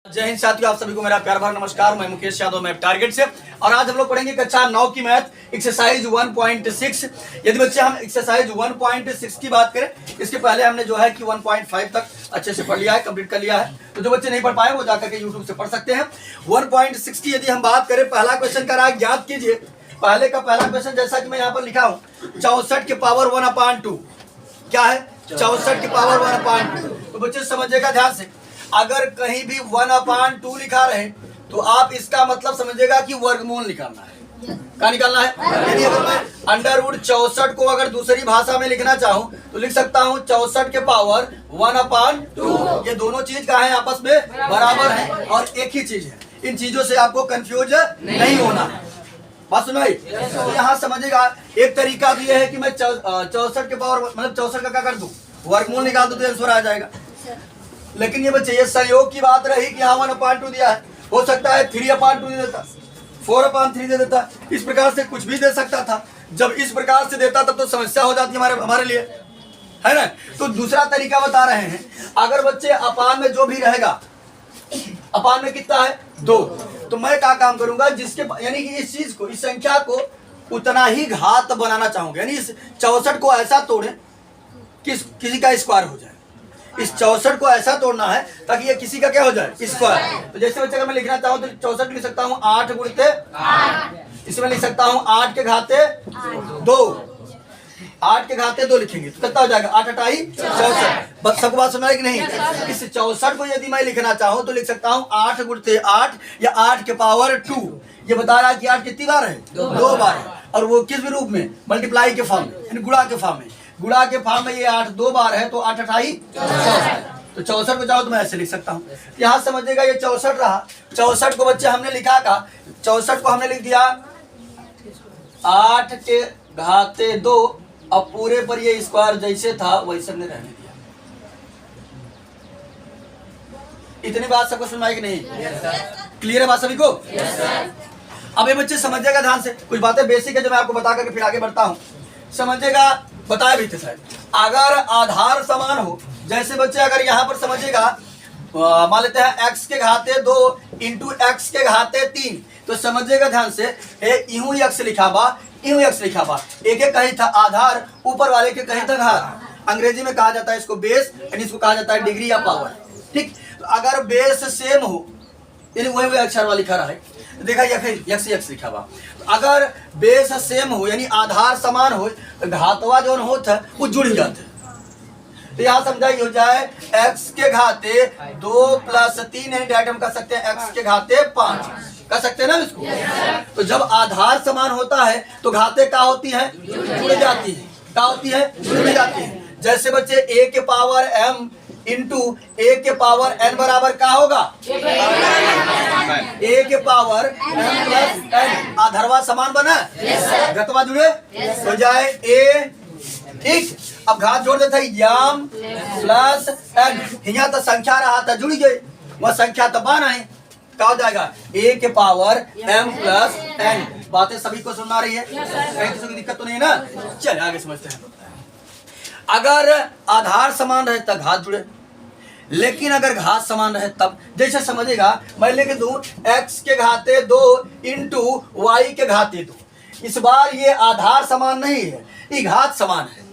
जय हिंद साथियों, आप सभी को मेरा प्यार भरा नमस्कार। मैं मुकेश यादव, मैं टारगेट से। और आज हम लोग पढ़ेंगे कक्षा 9 की मैथ एक्सरसाइज 1.6। यदि बच्चे हम एक्सरसाइज 1.6 की बात करें, इसके पहले हमने जो है कि 1.5 तक अच्छे से पढ़ लिया है, कंप्लीट कर लिया है। तो जो बच्चे नहीं पढ़ पाए वो जाकर के यूट्यूब से पढ़ सकते हैं। 1.6 की यदि हम बात करें, पहला क्वेश्चन का राग याद कीजिए। पहले का पहला क्वेश्चन जैसा कि मैं यहाँ पर लिखा हूँ, 64 के पावर 1/2 क्या है? 64 के पावर 1/2। तो बच्चे समझिएगा ध्यान से, अगर कहीं भी 1/2 लिखा रहे तो आप इसका मतलब समझिएगा कि वर्गमूल निकालना है। क्या निकालना है? यानी अगर मैं अंडर रूट 64 को अगर दूसरी भाषा में लिखना चाहूं तो लिख सकता हूं 64 के पावर 1/2। ये दोनों चीज का है, आपस में बराबर है और एक ही चीज है। इन चीजों से आपको कंफ्यूज नहीं होना है। बात सुनाई? तो यहाँ समझिएगा, एक तरीका भी है कि मैं 64 के पावर मतलब 64 का क्या कर दूं, वर्गमूल निकाल दूं तो आंसर आ जाएगा। लेकिन ये बच्चे, ये संयोग की बात रही कि यहाँ 1/2 दिया है, हो सकता है 3/2 दे देता, 4/3 दे देता, इस प्रकार से कुछ भी दे सकता था। जब इस प्रकार से देता तब तो समस्या हो जाती हमारे लिए, है ना। तो दूसरा तरीका बता रहे हैं, अगर बच्चे अपान में जो भी रहेगा, अपान में कितना है 2, तो मैं क्या काम करूंगा, जिसके यानी कि इस चीज को, इस संख्या को उतना ही घात बनाना चाहूंगा। यानी इस 64 को ऐसा तोड़े कि किसी का स्क्वायर हो जाए। इस 64 को ऐसा तोड़ना है ताकि ये किसी का क्या हो जाए, स्क्वायर। तो जैसे बच्चे अगर मैं लिखना चाहूँ तो 64 लिख सकता हूँ 8 गुणित 8। इसमें लिख सकता हूँ 8 के घाते 2। 8 के घाते 2 लिखेंगे तो कितना हो जाएगा, 8 8 64। बस सबको बात समझ आई कि नहीं? इस 64 को यदि मैं लिखना चाहूँ तो लिख सकता हूँ 8 गुणित 8 या 8 के पावर 2। ये बता रहा है कि 8 कितनी बार है, 2 बार है। और वो किस भी रूप में, मल्टीप्लाई के फॉर्म में, यानी गुणा के फॉर्म में। गुणा के फॉर्म में ये 8 2 बार है तो 8 8 64। तो 64 को चाहो तो मैं ऐसे लिख सकता हूँ। यहाँ समझिएगा, ये 64 रहा। 64 को बच्चे हमने लिखा का, 64 को हमने लिख दिया 8 के घाते 2। अब पूरे पर ये स्क्वायर जैसे था वैसे हमने रहने दिया। इतनी बात सबको सुनाई कि नहीं? क्लियर है बात सभी को? अब ये बच्चे समझिएगा ध्यान से, कुछ बातें बेसिक है जो मैं आपको बता करके फिर आगे बढ़ता हूँ। समझिएगा, बताया भी थे शायद, अगर आधार समान हो, जैसे बच्चे अगर यहाँ पर समझिएगा, मान लेते हैं x के घाते 2 इंटू x के घाते 3, तो समझिएगा ध्यान से, यूं x लिखा बा, यूं x लिखा बा, एक एक कहीं था आधार, ऊपर वाले के कहीं था घात। अंग्रेजी में कहा जाता है इसको बेस, यानी इसको कहा जाता है डिग्री या पावर। ठीक, तो अगर बेस सेम हो, यानी वही अक्षर वाला लिखा रहा है, देखा यक्स लिखा हुआ। अगर बेस सेम हो यानी आधार समान हो तो घातवा जो होता है वो जुड़ जाते हैं। तो यहाँ समझाई हो जाए x के घाते 2 + 3 है, डायरेक्ट हम कह सकते हैं x के घाते 5 कह सकते हैं ना इसको। तो जब आधार समान होता है तो घाते क्या होती है, जुड़ जाती है। क्या होती है, जुड़ जाती है। जैसे बच्चे a के पावर m इंटू a के पावर n बराबर क्या होगा, a के पावर m प्लस n। आधारवा समान बना, घतवा जुड़े हो जाए a। ठीक, अब घात जोड़ देता है यम प्लस n। यहाँ तो संख्या रहा था, जुड़ गई, वह संख्या तो बना है, क्या हो जाएगा a के पावर m प्लस n। बातें सभी को सुनना रही है, कहीं किसी की दिक्कत तो नहीं है ना? चलिए आगे समझते हैं। अगर आधार समान रहे तब घात जुड़े, लेकिन अगर घात समान रहे तब, जैसे समझेगा मैं लेके दूं x के घाते 2 इंटू y के घाते 2। इस बार ये आधार समान नहीं है, ये घात समान है,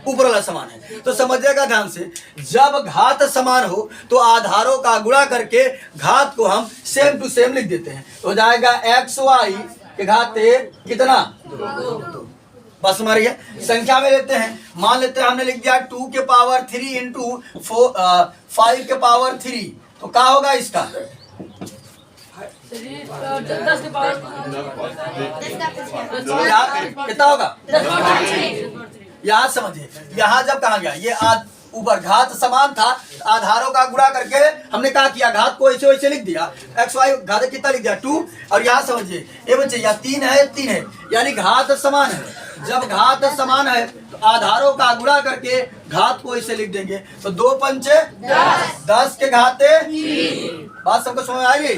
ऊपर वाला समान है। तो समझिएगा ध्यान से, जब घात समान हो तो आधारों का गुणा करके घात को हम सेम टू सेम लिख देते हैं। तो हो जाएगा xy के घाते कितना, 2। बस हमारी है, संख्या में लेते हैं, मान लेते हैं हमने लिख दिया 2 के पावर 3 इंटू 5 के पावर 3, तो क्या होगा इसका, 10 के पावर कितना होगा, याद समझिए। यहाँ जब कहा गया ये ऊपर घात समान था, आधारों का गुणा करके हमने क्या किया, घात को ऐसे वैसे लिख दिया, एक्स वाई घात कितना लिख दिया 2। और यहाँ समझिए ये बच्चे, या 3 है, यानी घात समान है। जब घात समान है तो आधारों का गुणा करके घात को ऐसे लिख देंगे, तो 2 पंचे 10 के घाते। बात सबको समझ आ रही?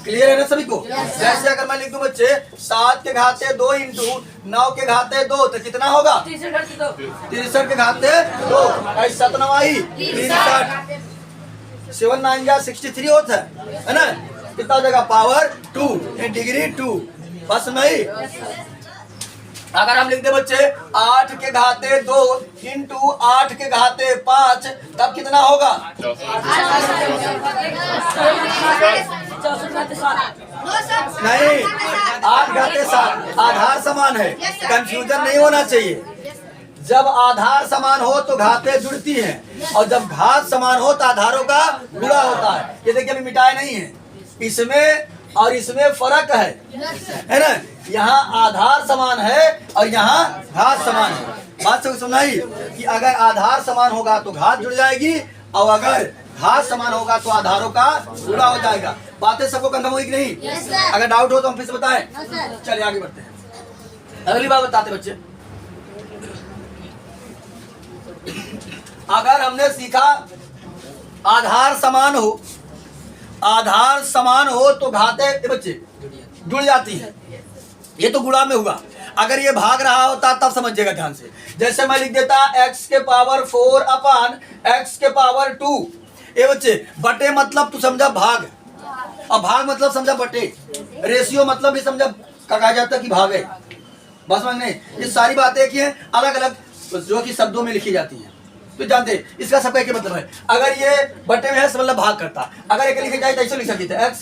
क्लियर है ना सभी को? जैसे अगर मैं लिख दूं बच्चे 7 के घाते 2 इंटू 9 के घाते 2, तो कितना होगा, 63 के घाते 2। 7 9 63। 7 9 जा 63 होता है ना। कितना हो जाएगा पावर 2 डिग्री 2। बस नहीं, अगर हम लिख दे बच्चे 8 के घाते 2 इंटू 8 के घाते 5 तब कितना होगा? नहीं, 8 घाते 7 आधार समान है, कंफ्यूजन नहीं होना चाहिए। जब आधार समान हो तो घाते जुड़ती हैं और जब घात समान हो तो आधारों का गुणा होता है। ये देखिए अभी मिटाए नहीं है, इसमें और इसमें फर्क है ना। यहाँ आधार समान है और यहाँ घात समान है। बात सब सुनाई कि अगर आधार समान होगा तो घात जुड़ जाएगी और अगर घात समान होगा तो आधारों का गुणा हो जाएगा। बातें सबको कंफर्म हुई कि नहीं? अगर डाउट हो तो हम फिर से बताएं। चलिए आगे बढ़ते हैं। अगली बात बताते बच्चे, अगर हमने सीखा आधार समान हो तो घाते बच्चे जुड़ जाती है। ये तो गुणा में हुआ। अगर ये भाग रहा होता तब समझिएगा ध्यान से। जैसे मैं लिख देता x के पावर 4 अपान x के पावर 2। ये बच्चे बटे मतलब तू समझा भाग, और भाग मतलब समझा बटे, रेशियो मतलब भी समझा कहा जाता कि भाग है। बस समझने ये सारी बातें एक ही हैं, अलग अलग जो कि शब्दों में लिखी जाती हैं। तो जानते इसका सबका एक मतलब है। अगर ये बटे में है मतलब भाग करता, अगर एक लिखे जाए तो ऐसे लिख सकते थे x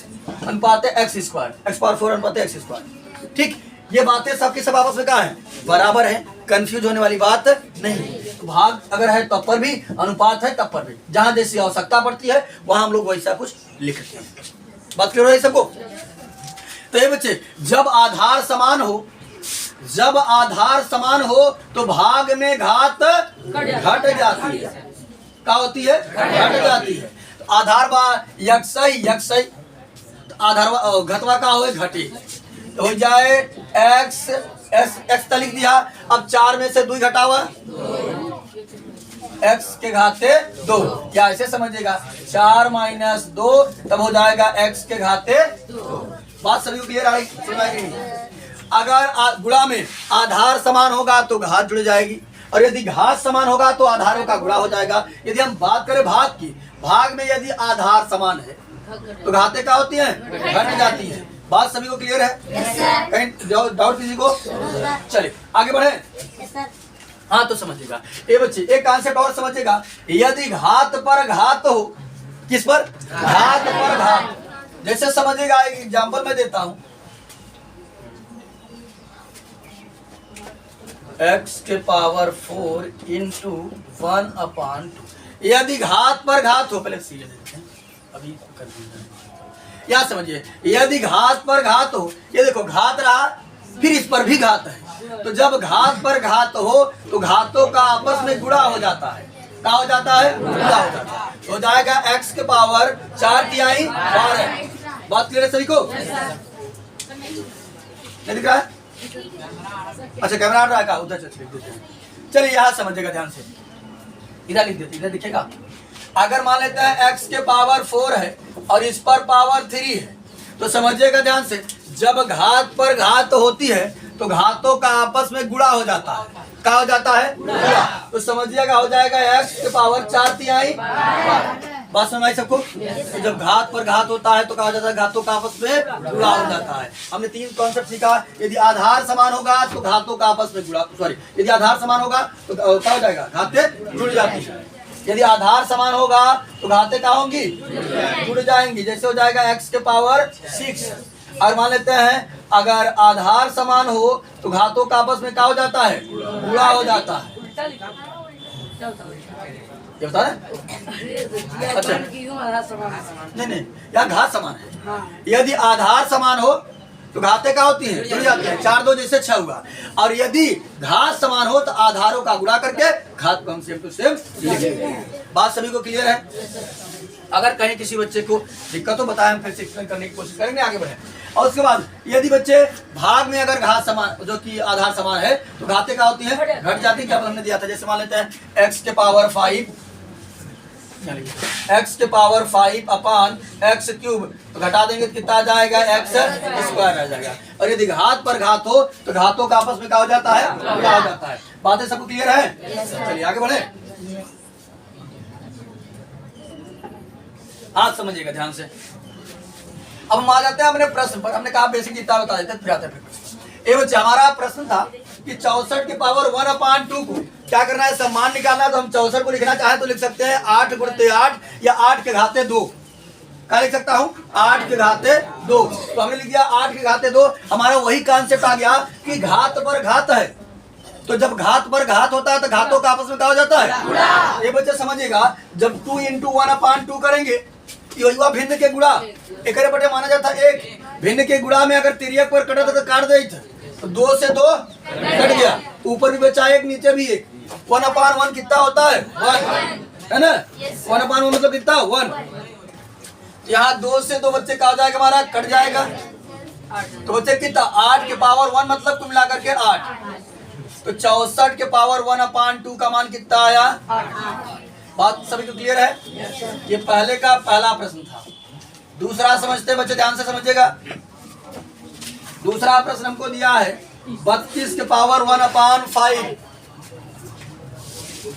अनुपात x स्क्वायर, x पावर 4 अनुपात x स्क्वायर। ठीक, ये बातें सबके सब आपस में कहा है बराबर है, कंफ्यूज होने वाली बात नहीं। तो भाग अगर है तब पर भी, अनुपात है तब पर भी, जहां जैसी आवश्यकता पड़ती है वहां हम लोग वैसा कुछ लिखते हैं। बात क्लियर है सबको? तो ये बच्चे जब आधार समान हो तो भाग में घात घट जाती है। क्या होती है? घट जाती है। तो आधार बा यक्षय तो आधार घटवा का हो घटे तो हो जाए x लिख दिया। अब 4 में से 2 घटावा x के घाते 2, या ऐसे समझिएगा 4 माइनस 2 तब हो जाएगा x के घाते 2। बात सभी को क्लियर आई? अगर गुणा में आधार समान होगा तो घात जुड़ जाएगी और यदि घात समान होगा तो आधारों का गुणा हो जाएगा। यदि हम बात करें भाग की, भाग में यदि आधार समान है तो घाते क्या होती हैं? घट जाती हैं। बात सभी को क्लियर है? कहीं डाउट किसी को? चलिए आगे बढ़े। हाँ तो समझिएगा ये बच्चे एक कॉन्सेप्ट और समझिएगा। यदि घात पर घात हो, किस पर? घात पर घात। जैसे समझिएगा एक एग्जांपल मैं देता हूं, x के पावर 4 इंटू 1 अपान 2। यदि घात पर घात हो, पहले सीधे देखते हैं अभी कर दीजिए, या समझिए यदि घात पर घात हो, ये देखो घात रहा फिर इस पर भी घात है, तो जब घात पर घात हो तो घातों का आपस में गुणा हो जाता है। क्या हो जाता है? गुणा हो जाता है। हो जाएगा x के पावर 4 तिहाई 12। बात क्लियर है सभी को? नहीं दिख रहा है? अच्छा कैमरा आ रहा है? उधर लिख देते हैं। चलिए यहाँ समझिएगा ध्यान से, इधर लिख देते, इधर दिखेगा। अगर मान लेते हैं x के पावर 4 है और इस पर पावर 3 है तो समझिएगा ध्यान से, जब घात पर घात होती है तो घातों का आपस में गुणा हो जाता है। क्या हो जाता है? गुणा। तो समझिएगा हो जाएगा x के पावर 4 तिहाई 12। बात समझ आई सबको? तो जब घात पर घात होता है तो कहा जाता है घातों का आपस में गुणा हो जाता है। हमने 3 कॉन्सेप्ट सीखा। यदि आधार समान होगा तो घातों का आपस में गुणा, सॉरी यदि आधार समान होगा तो क्या हो जाएगा? घातें जुड़ जाती है। यदि आधार समान होगा तो घातें क्या होंगी? जुड़ जाएंगी। जैसे हो जाएगा x के पावर 6। और मान लेते हैं अगर आधार समान हो तो घातों का आपस में क्या हो जाता है? गुणा हो जाता है। ये बता रहे? अच्छा नहीं यहाँ घात समान है। यदि आधार समान हो तो घातें क्या होती हैं? जुड़ जाती हैं। 4 2 जैसे 6 हुआ। और यदि घात समान हो तो आधारों का गुणा करके घात को हम सेम टू सेम लिखेंगे। बात सभी को क्लियर है? अगर कहीं किसी बच्चे को दिक्कत हो बताएं, हम फिर से एक्सप्लेन करने की कोशिश करेंगे, आगे बढ़े। और उसके बाद यदि बच्चे भाग में अगर घात समान जो कि आधार समान है तो घातें क्या होती हैं? घट जाती है। क्या हमने दिया था? जैसे मान लेते हैं x के पावर 5, x के पावर 5 अपान x क्यूब, तो घटा देंगे तो कितना आ जाएगा? x स्क्वायर आ जाएगा। और यदि घात पर घात हो तो घातों का आपस में क्या हो जाता है? गुणा हो जाता है। बातें सबको क्लियर है? चलिए आगे बढ़े। आज समझिएगा ध्यान से। अब हम आ जाते हैं अपने प्रश्न पर। हमने कहा बेसिक जितना बता देते फिर आते हैं। ये बच्चे हमारा प्रश्न था कि 64 की पावर 1/2 को क्या करना है, सम्मान निकालना है। तो हम 64 को लिखना चाहे तो लिख सकते हैं 8 गुणित 8 या 8 के घाते 2। क्या लिख सकता हूँ, 8 के घाते 2। तो हमने लिख दिया 8 के घाते 2। हमारा वही कॉन्सेप्ट आ गया कि घात पर घात है, तो जब घात पर घात होता है तो घातों का आपस में क्या हो जाता है। ये बच्चे समझिएगा, जब 2 × 1/2 करेंगे युवा भिन्न के गुणा एक बटे माना जाता है 1। भिन्न के गुणा में अगर तिर्यक पर कटा तो काट दे, तो 2 से 2 कट गया, ऊपर भी बचा 1 नीचे भी 1। 1/1 कितना होता है, 1 है ना। 1/1 मतलब कितना, 1। यहाँ 2 से 2 बच्चे का हो जाएगा हमारा, कट जाएगा। तो बच्चे कितना, 8 के पावर 1 मतलब कुल मिलाकर के 8। तो 64 के पावर 1/2 का मान कितना आया। बात सभी को क्लियर है। ये पहले का पहला प्रश्न था। दूसरा समझते बच्चे, ध्यान से समझिएगा। दूसरा प्रश्न हमको दिया है 32 के पावर 1/5।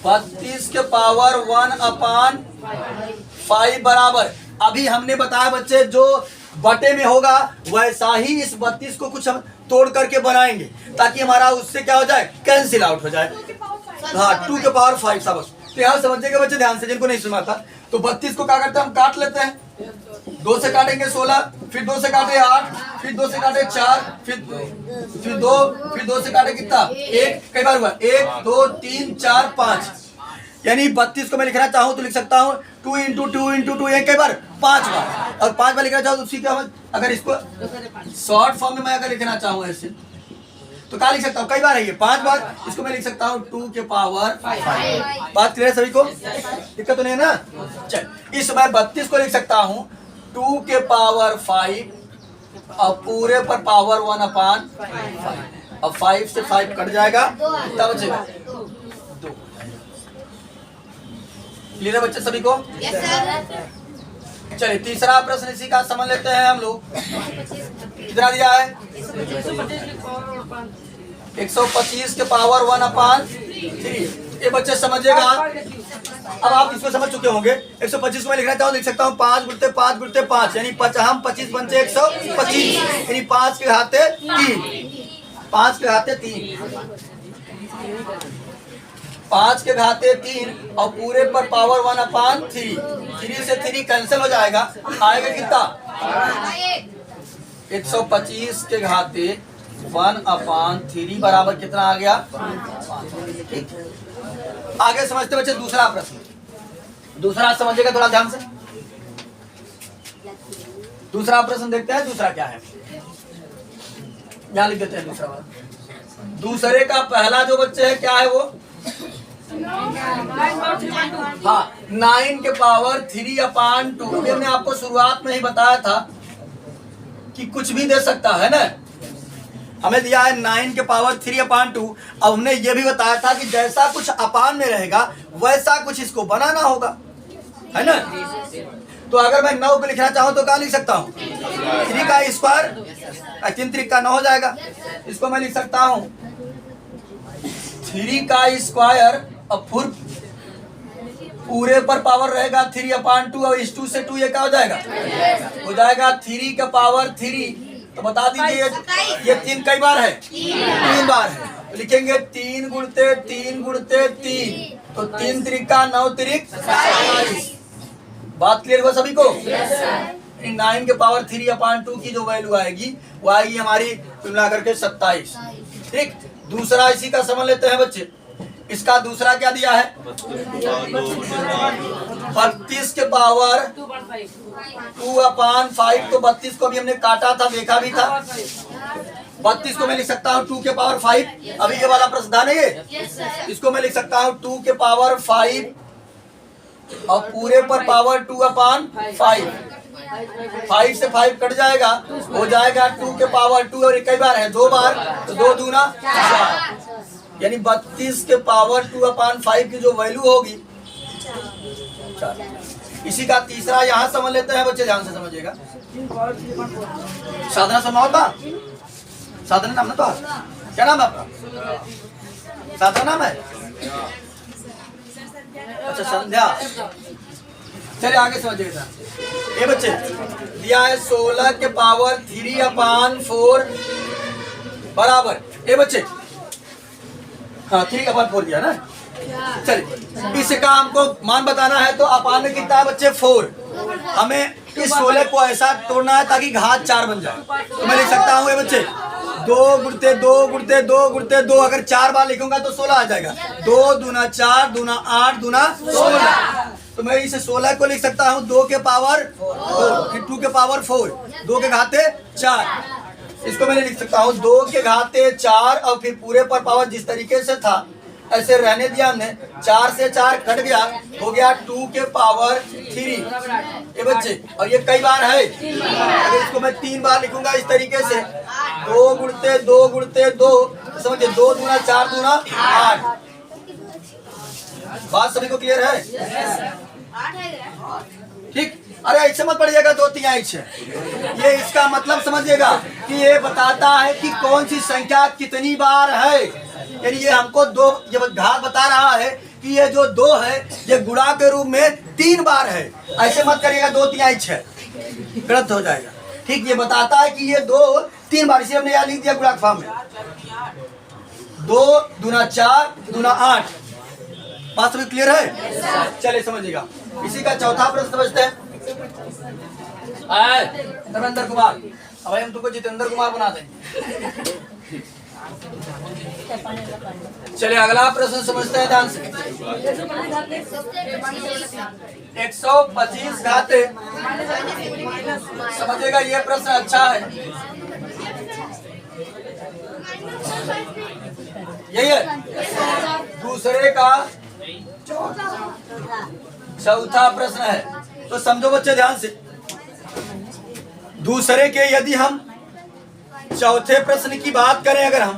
32 के पावर 1/5 बराबर, अभी हमने बताया बच्चे जो बटे में होगा वैसा ही इस 32 को कुछ हम तोड़ करके बनाएंगे ताकि हमारा उससे क्या हो जाए, कैंसिल आउट हो जाए। हाँ, 2 के पावर 5 सबक। तो यहाँ समझिएगा बच्चे ध्यान से, जिनको नहीं सुना था। तो 32 को क्या करते हैं, हम काट लेते हैं। 2 से काटेंगे 16, फिर 2 से काटे 8, फिर 2 से काटे 4, फिर 2, फिर 2 से काटे कितना, 1। कई बार हुआ 1 2 3 4 5। यानी 32 को मैं लिखना चाहूँ तो लिख सकता हूँ 2 × 2 × 2 कई बार 5 बार। और 5 बार लिखना चाहूँ तो उसी का अगर इसको शॉर्ट फॉर्म में मैं अगर लिखना चाहूँ ऐसे तो क्या लिख सकता हूँ, कई बार है ये 5 बार। इसको मैं लिख सकता हूँ 2 के पावर 5। बात क्लियर है सभी को, दिक्कत तो नहीं है ना। चल, इस समय 32 को लिख सकता हूँ 2 के पावर 5 और पूरे पर पावर 1/5। अब 5 से 5 कट जाएगा, तब बचेगा 2। क्लियर है बच्चे सभी को। चलिए तीसरा प्रश्न इसी का समझ लेते हैं हम लोग। कितना दिया है, 125 के पावर 1/3। ये बच्चे समझिएगा। अब आप इसको समझ चुके होंगे। 125 को मैं लिखना चाहूँ, लिख सकता हूँ 5 × 5 × 5 यानी हम 25 पंचे 125 यानी 5 के घाते 3। 5 के घाते 3, 5 के घाते 3 और पूरे पर पावर 1/3। 3 से 3 कैंसिल हो जाएगा, आएगा कितना, 125 के घाते 1/3 बराबर कितना आ गया, 5। आगे समझते बच्चे दूसरा प्रश्न। दूसरा समझिएगा थोड़ा ध्यान से। दूसरा प्रश्न देखते हैं, दूसरा क्या है, यहाँ लिख देते हैं दूसरा वाला। दूसरे का पहला जो बच्चे है क्या है वो, हाँ 9 के पावर 3/2। अभी हमने आपको शुरुआत में ही बताया था कि कुछ भी दे सकता है ना। हमें दिया है 9 के पावर 3/2। अब हमने ये भी बताया था कि जैसा कुछ अपान में रहेगा वैसा कुछ इसको बनाना होगा, है ना। तो अगर मैं 9 को लिखना चाहूँ तो क्या लिख सकता हूँ, 3 का स्क्वायर, 3 3 का 9 हो जाएगा। इसको मैं लिख सकता हूँ 3 का स्क्वायर और फिर पूरे पर पावर रहेगा 3/2 और इस 2 से 2 ये क्या हो जाएगा, 3 का पावर 3। तो बता दीजिए ये 3 कई बार है, 3 बार है। तो लिखेंगे 3 गुणते 3 गुणते 3, तो 3 3 का 9 3 27। बात क्लियर हुआ सभी को। 9 के पावर 3/2 की जो वैल्यू आएगी वो आएगी हमारी कुल मिलाकर के 27। ठीक, दूसरा इसी का समझ लेते हैं बच्चे। इसका दूसरा क्या दिया है, 32 के पावर 2/5। तो 32 को भी हमने काटा था, देखा भी था। 32 को मैं लिख सकता हूँ 2 के पावर 5। अभी ये वाला प्रश्न था नहीं है, इसको मैं लिख सकता हूँ 2 के पावर 5 और पूरे पर पावर 2/5। 5 से 5 कट जाएगा, हो जाएगा 2 के पावर 2 और कई बार है 2 बार, तो 2 दूना 4 यानी 32 के पावर 2/5 की जो वैल्यू होगी 4। इसी का तीसरा यहाँ समझ लेते हैं बच्चे, ध्यान से समझिएगा। साधना सुना होता, साधना नाम ना, तो क्या नाम है आपका, साधना नाम है, अच्छा संध्या। चलिए आगे समझिएगा। ये बच्चे दिया है 16 के पावर 3/4 बराबर, ये बच्चे हाँ 3/4 दिया ना। चलिए इसका हमको मान बताना है, तो अपान में कितना है बच्चे 4। हमें इस 16 को ऐसा तोड़ना है ताकि घात 4 बन जाए। तो मैं लिख सकता हूँ ये बच्चे 2 गुणते 2 गुणते 2 गुणते 2, अगर 4 बार लिखूंगा तो 16 आ जाएगा। 2 दूना 4 दूना 8 दूना 16। तो मैं इसे 16 को लिख सकता हूँ 2 के पावर 4, फिर 2 के पावर 4, 2 के घाते 4। इसको मैंने लिख सकता हूँ 2 के घाते 4 और फिर पूरे पर पावर जिस तरीके से था ऐसे रहने दिया हमने। 4 से 4 कट गया, हो गया 2 के पावर 3। ये बच्चे और ये कई बार है, अगर इसको मैं 3 बार लिखूंगा इस तरीके से 2 गुणते 2 गुणते 2, समझिए 2 दूना 4 दूना 8। बात सभी को क्लियर है? ठीक। अरे ऐसे मत पढ़िएगा 2 3 है, ये इसका मतलब समझिएगा कि ये बताता है कि कौन सी संख्या कितनी बार है। यानी ये हमको 2 ये घात बता रहा है कि ये जो 2 है ये गुणा के रूप में 3 बार है। ऐसे मत करिएगा 2 3 6, गलत हो जाएगा। ठीक, ये बताता है कि ये 2 3 बार, इसे हमने यहाँ लिख दिया गुणा के फॉर्म में 2 दूना 4 दूना 8। बात सभी क्लियर है? चलिए समझिएगा। इसी का चौथा प्रश्न समझते हैं। धर्मेंद्र कुमार, अब हम तुमको जितेंद्र कुमार बना देंगे। चलिए अगला प्रश्न समझते हैं ध्यान से। 125 घाते, समझिएगा ये प्रश्न अच्छा है। यही है दूसरे का चौथा प्रश्न है। तो समझो बच्चे ध्यान से, दूसरे के यदि हम चौथे प्रश्न की बात करें अगर हम,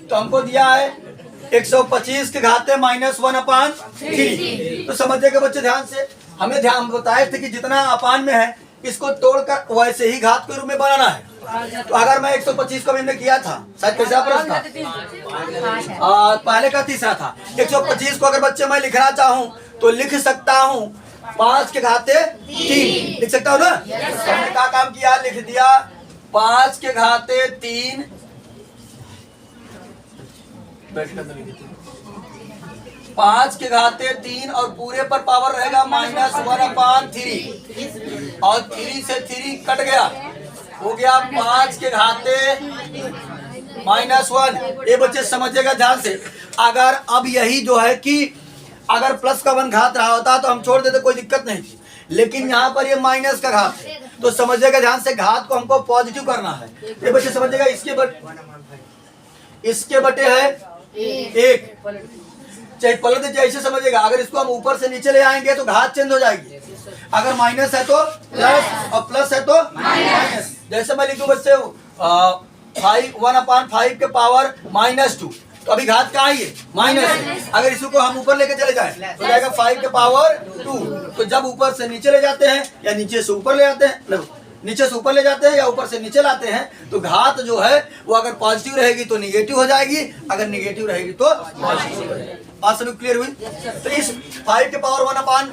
तो हमको दिया है 125 के घाते -1/3। तो समझिएगा बच्चे ध्यान से, हमें ध्यान बताए थे कि जितना अपान में है इसको तोड़कर वैसे ही घात के रूप में बनाना है। तो अगर मैं 125 को मैंने किया था, शायद कैसा प्रश्न था, पहले का तीसरा था। 125 को अगर बच्चे मैं लिखना चाहूँ तो लिख सकता हूँ 5 के घाते 3, लिख सकता हूँ ना। हमने क्या काम किया, लिख दिया 5 के घाते 3, 5 के घाते 3 और पूरे पर पावर रहेगा -1/3 और 3 से 3 कट गया, हो गया 5 के घाते -1। ये बच्चे समझिएगा ध्यान से, अगर अब यही जो है कि अगर प्लस का 1 घात रहा होता तो हम छोड़ देते, कोई दिक्कत नहीं थी, लेकिन यहाँ पर ये माइनस का घात है। तो समझिएगा ध्यान से, घात को हमको पॉजिटिव करना है। ये बच्चे समझिएगा, इसके बटे है 1, चाहे पलट दे, ऐसे समझिएगा। अगर इसको हम ऊपर से नीचे ले आएंगे तो घात चेंज हो जाएगी। अगर माइनस है तो प्लस और प्लस है तो माइनस। जैसे मैं लिखूं बच्चे 1/5 के पावर -2, तो अभी घात कहाँ है, माइनस। अगर इसको हम ऊपर लेके चले जाए तो जाएगा 5 के पावर 2। तो जब ऊपर से नीचे ले जाते हैं या नीचे से ऊपर ले जाते हैं, नीचे से ऊपर ले जाते हैं या ऊपर से नीचे लाते हैं, तो घात जो है वो अगर पॉजिटिव रहेगी तो निगेटिव हो जाएगी, अगर निगेटिव रहेगी तो पॉजिटिव हो जाएगी। बात सभी क्लियर हुई? तो इस 5 के पावर 5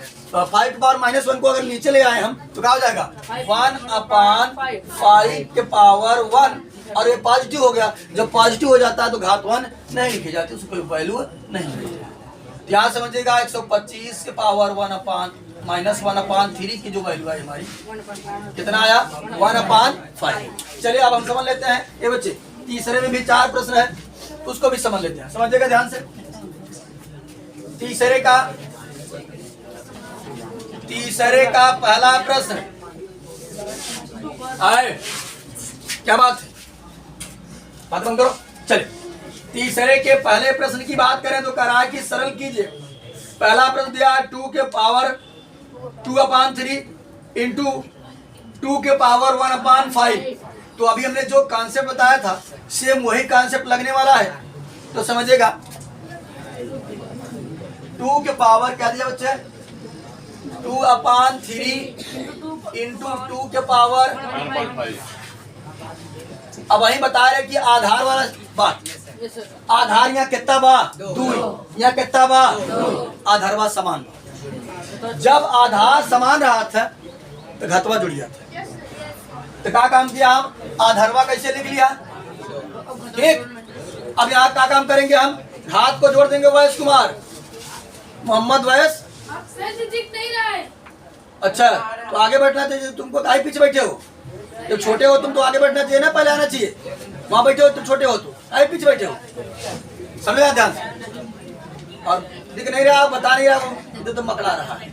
के पावर -1 को अगर नीचे ले आए हम तो क्या हो जाएगा 1/5 के पावर 1, और ये पॉजिटिव हो गया। जब पॉजिटिव हो जाता है तो घात 1 नहीं लिखी जाती, उसको कोई वैल्यू नहीं मिलती। ध्यान समझिएगा, 125 के पावर -1/3 की जो वैल्यू है हमारी कितना आया 1/5। चलिए अब हम समझ लेते हैं। ये बच्चे तीसरे में भी 4 प्रश्न है, उसको भी समझ लेते हैं। समझिएगा ध्यान से, तीसरे का पहला प्रश्न आए, क्या बात है, बात बंद करो। चलिए तीसरे के पहले प्रश्न की बात करें तो कह रहा है कि सरल कीजिए। पहला प्रश्न दिया है 2 के पावर 2/3 इंटू 2 के पावर 1/5। तो अभी हमने जो कॉन्सेप्ट बताया था सेम वही कॉन्सेप्ट लगने वाला है। तो समझिएगा 2 के पावर क्या दिया बच्चे 2/3 इंटू 2 के पावर। अब वही बता रहे कि आधार वाला बात, आधार यहाँ कितना बा 2, यहाँ कितना बा आधार बा समान। जब आधार समान रहा था तो घातवा जुड़ गया था। तो क्या काम किया हम, आधारवा कैसे लिख लिया, ठीक। अब यहाँ क्या काम करेंगे हम, घात को जोड़ देंगे वैस कुमार, मोहम्मद वैस। दिख नहीं रहा है। अच्छा तो आगे बैठना चाहिए, तुमको काहे पीछे बैठे हो, जब छोटे हो तुम तो आगे बैठना चाहिए ना, पहले आना चाहिए। वहां बैठे हो तुम छोटे हो तो काहे पीछे बैठे हो, समझा ध्यान से। और दिख नहीं रहा, बता नहीं रहा, वो तो मकड़ा रहा है।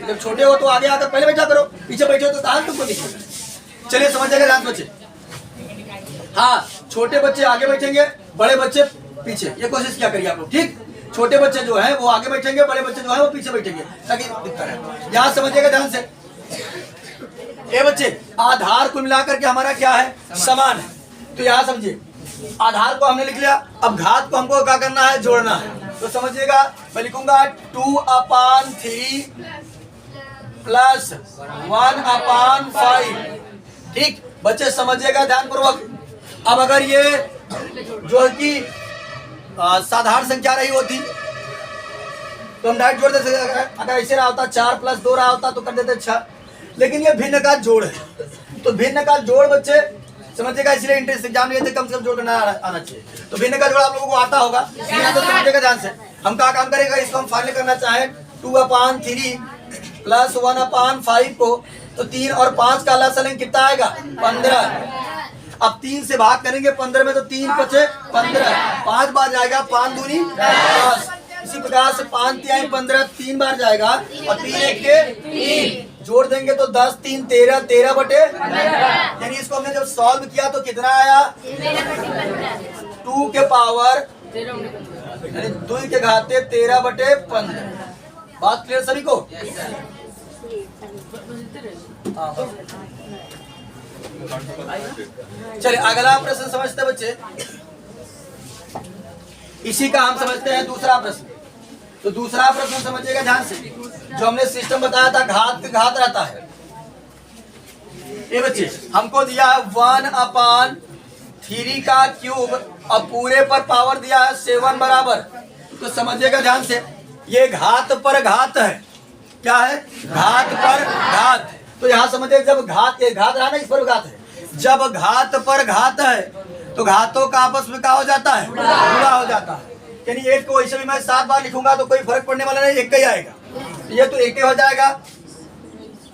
जब छोटे हो तो आगे आकर पहले बैठा करो, पीछे बैठे हो तो कहां तुमको दिखेगा। चलिए समझ जाएगा ध्यान बच्चे। हाँ, छोटे बच्चे आगे बैठेंगे, बड़े बच्चे पीछे, ये कोशिश क्या करिए आप लोग, ठीक। छोटे बच्चे जो हैं वो आगे बैठेंगे, बड़े बच्चे जो हैं वो पीछे बैठेंगे, ताकि दिक्कत है। यहाँ समझिएगा ध्यान से। ये बच्चे आधार को मिलाकर के हमारा क्या है, समान है। तो यहाँ समझिए, आधार को हमने लिख लिया, अब घात को हमको क्या करना है, जोड़ना है। तो समझिएगा, मैं लिखूंगा 2/3 प्लस 1/5, ठीक। बच्चे समझिएगा ध्यान पूर्वक। अब अगर ये जो है कि साधारण संख्या रही होती तो हम डायरेक्ट जोड़ देते, अगर ऐसे रहा होता 4 + 2 रहा होता तो कर देते 6, लेकिन ये भिन्न का जोड़ है। तो भिन्न का जोड़ बच्चे समझिएगा, इसलिए इंट्रेंस एग्जाम लिए थे, कम से कम जोड़ करना आना चाहिए। तो भिन्न का जोड़ आप लोगों को आता होगा, तो समझिएगा ध्यान से। हम क्या काम करेंगे, इसको हम फाइनल करना चाहें 2/3 प्लस 1/5 को, तो 3 और 5 का लसागु कितना आएगा, 15। अब 3 से भाग करेंगे 15 में, तो 3 बचे 15, 5 बार जाएगा, 5 दूनी 10। इसी प्रकार से 5 तिहाई 15 3 बार जाएगा, और 3 1 के 3 जोड़ देंगे तो 10 3 13, 13/15। यानी इसको हमने जब सॉल्व किया तो कितना आया, 2 के पावर यानी 2 के घाते 13/15। बात क्लियर सभी को। चलिए अगला प्रश्न समझते बच्चे, इसी का हम समझते हैं दूसरा प्रश्न। तो दूसरा प्रश्न समझिएगा ध्यान से, जो हमने सिस्टम बताया था, घात रहता है। ये बच्चे हमको दिया है 1/3 का क्यूब, और पूरे पर पावर दिया है 7 बराबर। तो समझिएगा ध्यान से, ये घात पर घात है। क्या है, घात पर घात। तो यहाँ समझिए, जब घात, ये घात रहा ना, इस पर घात है। जब घात पर घात है तो घातों का आपस में क्या हो जाता है, गुणा हो जाता है। यानी एक को ऐसे भी मैं 7 बार लिखूंगा तो कोई फर्क पड़ने वाला नहीं, एक ही आएगा। ये तो एक ही हो जाएगा,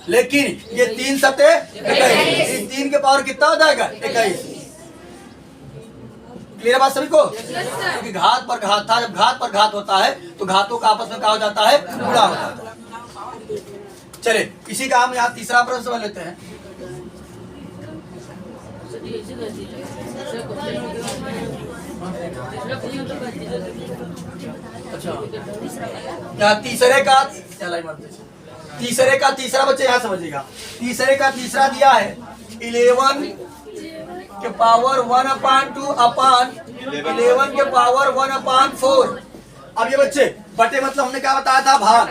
लेकिन ये 3 सते 21, 3 के पावर कितना हो जाएगा, 21। क्लियर बात सभी को। क्योंकि घात पर घात था, जब घात पर घात होता है तो घातों का आपस में क्या हो जाता है, गुणा हो जाता है। चलिए इसी का हम यहाँ तीसरा प्रश्न समझ लेते हैं। अच्छा, यहाँ तीसरे का तीसरा बच्चे यहाँ समझिएगा, तीसरे का तीसरा दिया है 11 के पावर 1/2 अपान 11 के पावर 1/4। अब ये बच्चे बटे मतलब हमने क्या बताया था, भाग।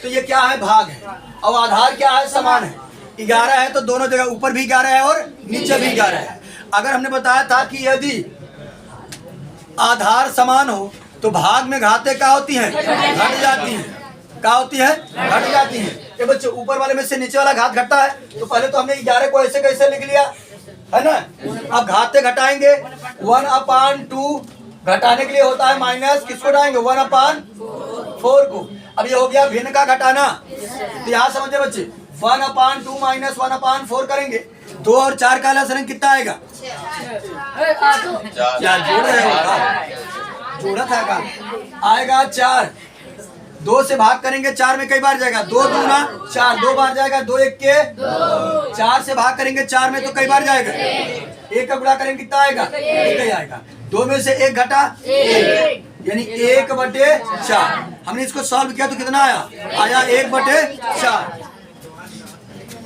तो ये क्या है, भाग है, और आधार क्या है, समान है। 11 है तो दोनों जगह ऊपर भी 11 है और नीचे भी 11 है। अगर हमने बताया था कि यदि आधार समान हो तो भाग में घातें क्या होती हैं, घट जाती हैं। क्या होती है, घट जाती हैं। ये बच्चे ऊपर वाले में से नीचे वाला घात घटता है, तो पहले तो हमने 11 को ऐसे कैसे लिख लिया है ना। अब घाते घटाएंगे, 1/2 घटाने के लिए होता है माइनस, किसको घटाएंगे, 1/4 को। अब ये हो गया भिन्न का घटाना। तो यहाँ समझे बच्चे, 1/2 माइनस 1/4 करेंगे, 2 और 4 का लसागु कितना आएगा, क्या जोड़ रहे हो, जोड़ा था का आएगा 4। 2 से भाग करेंगे 4 में कई बार जाएगा, 2 दूना 4, 2 बार जाएगा, 2 1 के 4 से भाग करेंगे 4 में तो कई बार जाएगा, 1 का गुणा करेंगे कितना आएगा, 1 ही आएगा। 2 में से 1 घटा 1, यानी 1/4। हमने इसको सॉल्व किया तो कितना आया 1/4।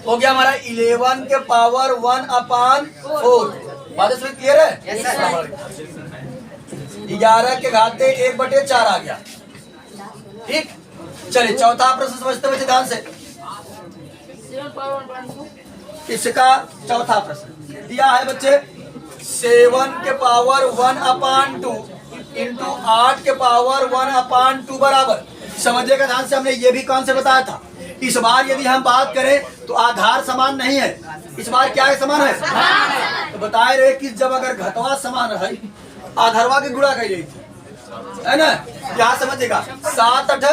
हो गया हमारा 11 के पावर 1/4। बात इसमें क्लियर है। 11 के घाते 1/4 आ गया, ठीक। चलिए चौथा प्रश्न समझते बच्चे ध्यान से। इसका चौथा प्रश्न दिया है बच्चे 7 के पावर 1/2 इंटू 8 के पावर 1/2 बराबर। समझिएगा ध्यान से, हमने ये भी कॉन्सेप्ट बताया था। इस बार यदि हम बात करें तो आधार समान नहीं है, इस बार क्या है, समान है। तो बताए रहे कि जब अगर घटवा समान है आधारवा के गुणा कर है ना। यहाँ समझिएगा 7 8